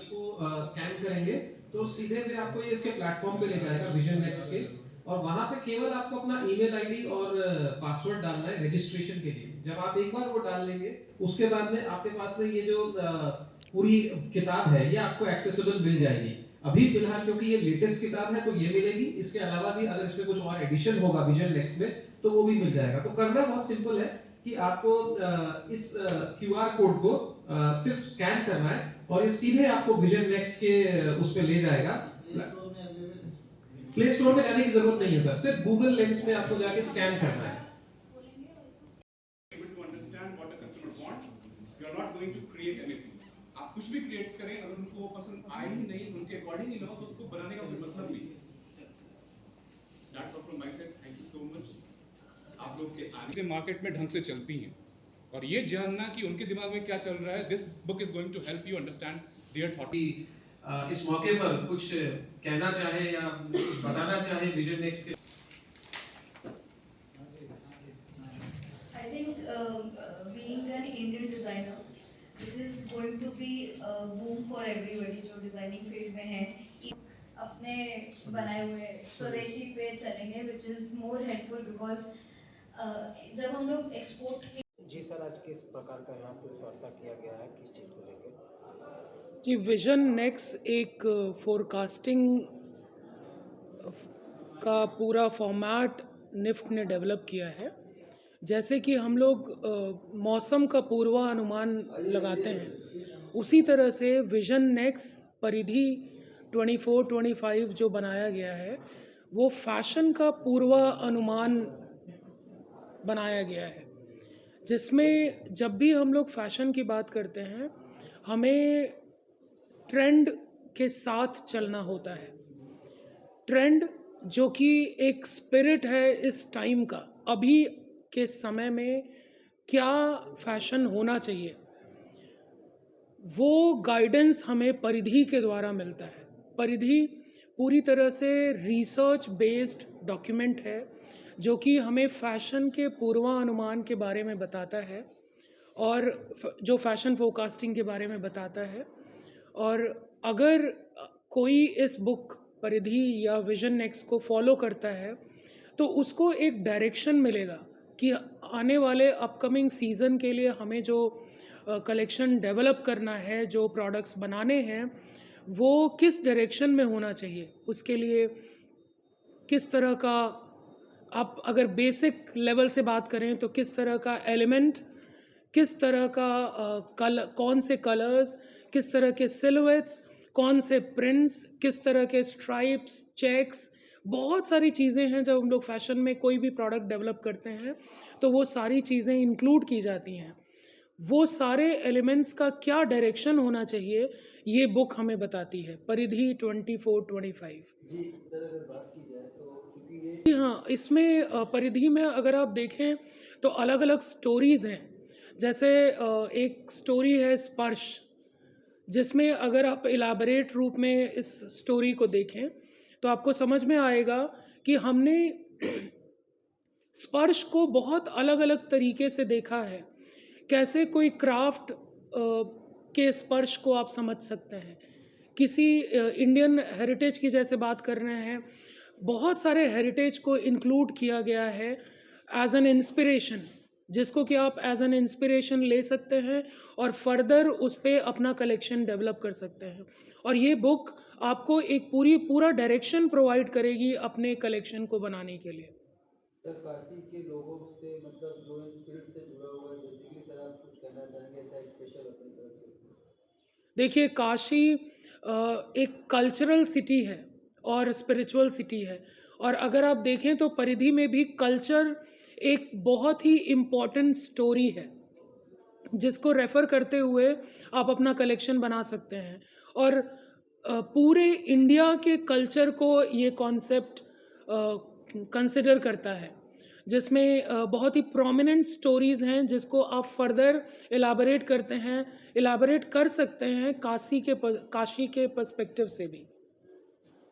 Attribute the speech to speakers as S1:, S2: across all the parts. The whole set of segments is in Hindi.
S1: इसको स्कैन करेंगे तो सीधे फिर आपको ये इसके प्लेटफॉर्म पे ले जाएगा विजन नेक्स्ट के, और वहां पे केवल आपको अपना ईमेल आईडी और पासवर्ड डालना है रजिस्ट्रेशन के लिए। जब आप एक बार वो डाल लेंगे उसके बाद में आपके पास में ये जो पूरी किताब है ये आपको एक्सेसिबल मिल जाएगी। अभी फिलहाल क्योंकि ये लेटेस्ट किताब है तो ये मिलेगी, इसके अलावा भी अगर इसमें कुछ और एडिशन होगा विजन नेक्स्ट में तो वो भी मिल जाएगा। तो करना बहुत सिंपल है कि आपको इस क्यूआर कोड को सिर्फ स्कैन करना है और ये सीधे आपको विजन नेक्स्ट के उस पे ले जाएगा। प्ले स्टोर में जाने की जरूरत नहीं है सर, सिर्फ गूगल लेंस में आपको जाके स्कैन करना है।
S2: आप कुछ भी क्रिएट करें, अगर उनको वो पसंद आए ही नहीं, उनके अकॉर्डिंग नहीं लगा तो उसको बनाने का कोई मतलब नहीं। That's all from my side. Thank you so much. आप लोग के आने से मार्केट में ढंग से चलती हैं और ये जानना कि उनके दिमाग में क्या चल रहा है, this book is going to help you understand their thought.
S1: इस मौके पर कुछ कहना चाहे या बताना चाहे विजन नेक्स्ट के।
S3: I think being an Indian designer, this is going to be a boom for everybody जो डिजाइनिंग फील्ड में है। अपने बनाए हुए स्वदेशी पे चलेंगे, which is more helpful because जब हम लोग एक्सपोर्ट
S4: जी सर, आज किस प्रकार का यहाँ पर वार्ता किया गया है, किस चीज़ को लेकर?
S5: जी, विजन नेक्स्ट एक फोरकास्टिंग का पूरा फॉर्मेट निफ्ट ने डेवलप किया है। जैसे कि हम लोग मौसम का पूर्वानुमान लगाते हैं, उसी तरह से विजन नेक्स्ट परिधि 24-25 जो बनाया गया है वो फैशन का पूर्वानुमान बनाया गया है, जिसमें जब भी हम लोग फैशन की बात करते हैं हमें ट्रेंड के साथ चलना होता है। ट्रेंड जो कि एक स्पिरिट है इस टाइम का, अभी के समय में क्या फैशन होना चाहिए, वो गाइडेंस हमें परिधि के द्वारा मिलता है। परिधि पूरी तरह से रिसर्च बेस्ड डॉक्यूमेंट है जो कि हमें फैशन के पूर्वानुमान के बारे में बताता है और जो फैशन फोरकास्टिंग के बारे में बताता है। और अगर कोई इस बुक परिधि या विजन नेक्स्ट को फॉलो करता है तो उसको एक डायरेक्शन मिलेगा कि आने वाले अपकमिंग सीज़न के लिए हमें जो कलेक्शन डेवलप करना है, जो प्रोडक्ट्स बनाने हैं, वो किस डायरेक्शन में होना चाहिए। उसके लिए किस तरह का, आप अगर बेसिक लेवल से बात करें तो किस तरह का एलिमेंट, किस तरह का कौन से कलर्स, किस तरह के सिलुएट्स, कौन से प्रिंट्स, किस तरह के स्ट्राइप्स, चेक्स, बहुत सारी चीज़ें हैं। जब हम लोग फैशन में कोई भी प्रोडक्ट डेवलप करते हैं तो वो सारी चीज़ें इंक्लूड की जाती हैं। वो सारे एलिमेंट्स का क्या डायरेक्शन होना चाहिए ये बुक हमें बताती है, परिधि 24-25।
S4: जी सर, अगर बात की जाए तो चूँकि ये
S5: हाँ, इसमें परिधि में अगर आप देखें तो अलग अलग स्टोरीज़ हैं। जैसे एक स्टोरी है स्पर्श, जिसमें अगर आप इलाबरेट रूप में इस स्टोरी को देखें तो आपको समझ में आएगा कि हमने स्पर्श को बहुत अलग अलग तरीके से देखा है। कैसे कोई क्राफ्ट के स्पर्श को आप समझ सकते हैं, किसी इंडियन हेरिटेज की जैसे बात कर रहे हैं, बहुत सारे हेरिटेज को इंक्लूड किया गया है एज एन इंस्पिरेशन, जिसको कि आप एज एन इंस्पिरेशन ले सकते हैं और फर्दर उस पर अपना कलेक्शन डेवलप कर सकते हैं। और ये बुक आपको एक पूरा डायरेक्शन प्रोवाइड करेगी अपने कलेक्शन को बनाने के लिए।
S4: सर, काशी के लोगों से मतलब जो स्किल से जुड़ा हुआ है, बेसिकली सर आप कुछ कहना चाहेंगे ऐसा स्पेशल अपनी तरफ से?
S5: देखिए, काशी एक कल्चरल सिटी है और स्पिरिचुअल सिटी है, और अगर आप देखें तो परिधि में भी कल्चर एक बहुत ही इम्पॉर्टेंट स्टोरी है जिसको रेफ़र करते हुए आप अपना कलेक्शन बना सकते हैं। और पूरे इंडिया के कल्चर को ये कॉन्सेप्ट कंसिडर करता है, जिसमें बहुत ही प्रोमिनेंट स्टोरीज़ हैं जिसको आप फर्दर इलाबरेट कर सकते हैं काशी के पर्सपेक्टिव से भी।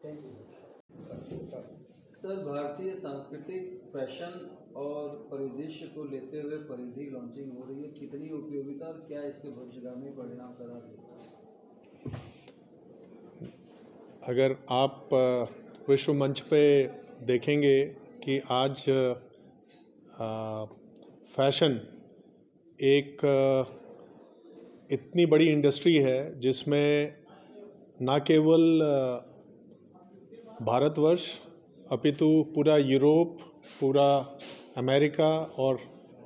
S4: Thank you sir. भारतीय सांस्कृतिक फैशन और परिदृश्य को लेते हुए परिधि लॉन्चिंग हो रही है, कितनी उपयोगिता और क्या इसके भविष्यगामी परिणाम करा?
S6: अगर आप विश्व मंच पे देखेंगे कि आज फैशन एक इतनी बड़ी इंडस्ट्री है जिसमें न केवल भारतवर्ष अपितु पूरा यूरोप, पूरा अमेरिका और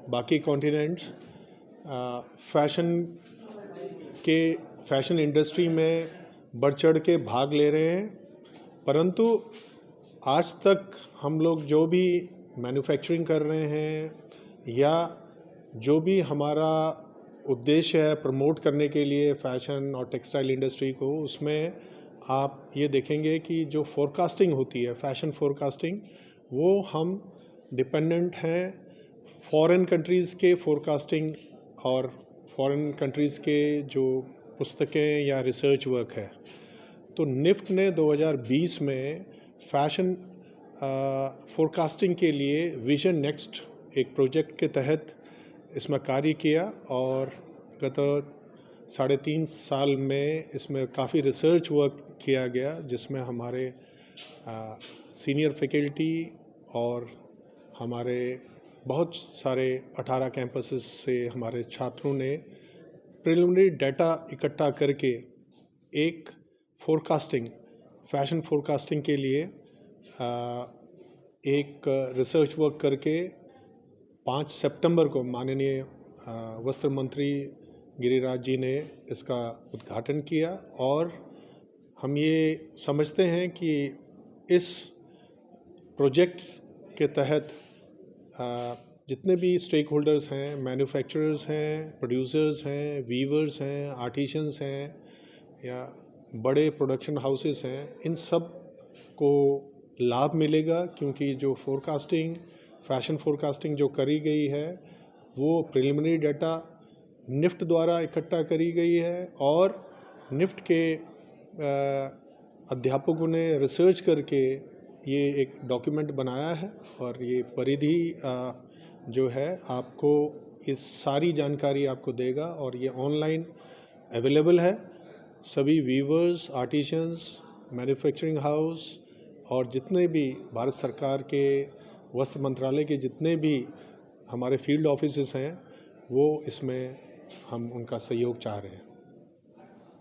S6: बाकी कॉन्टिनेंट्स फैशन इंडस्ट्री में बढ़ चढ़ के भाग ले रहे हैं। परंतु आज तक हम लोग जो भी मैन्युफैक्चरिंग कर रहे हैं या जो भी हमारा उद्देश्य है प्रमोट करने के लिए फैशन और टेक्सटाइल इंडस्ट्री को, उसमें आप ये देखेंगे कि जो फोरकास्टिंग होती है, फैशन फोरकास्टिंग, वो हम डिपेंडेंट हैं फॉरेन कंट्रीज़ के फोरकास्टिंग और फॉरेन कंट्रीज़ के जो पुस्तकें या रिसर्च वर्क है। तो निफ्ट ने 2020 में फैशन फोरकास्टिंग के लिए विजन नेक्स्ट एक प्रोजेक्ट के तहत इसमें कार्य किया और गत 3.5 साल में इसमें काफ़ी रिसर्च वर्क किया गया, जिसमें हमारे सीनियर फैकल्टी और हमारे बहुत सारे 18 कैंपसेस से हमारे छात्रों ने प्रिलिमिनरी डाटा इकट्ठा करके एक फैशन फोरकास्टिंग के लिए एक रिसर्च वर्क करके 5 सितंबर को माननीय वस्त्र मंत्री गिरिराज जी ने इसका उद्घाटन किया। और हम ये समझते हैं कि इस प्रोजेक्ट के तहत जितने भी स्टेक होल्डर्स हैं, मैन्युफैक्चरर्स हैं, प्रोड्यूसर्स हैं, वीवर्स हैं, आर्टिशंस हैं या बड़े प्रोडक्शन हाउसेस हैं, इन सब को लाभ मिलेगा, क्योंकि जो फैशन फोरकास्टिंग जो करी गई है वो प्रिलिमिनरी डाटा निफ्ट द्वारा इकट्ठा करी गई है और निफ्ट के अध्यापकों ने रिसर्च करके ये एक डॉक्यूमेंट बनाया है। और ये परिधि जो है आपको इस सारी जानकारी आपको देगा और ये ऑनलाइन अवेलेबल है। सभी वीवर्स, आर्टिशंस, मैन्युफैक्चरिंग हाउस और जितने भी भारत सरकार के वस्त्र मंत्रालय के जितने भी हमारे फील्ड ऑफिसेस हैं, वो इसमें हम उनका सहयोग चाह रहे हैं।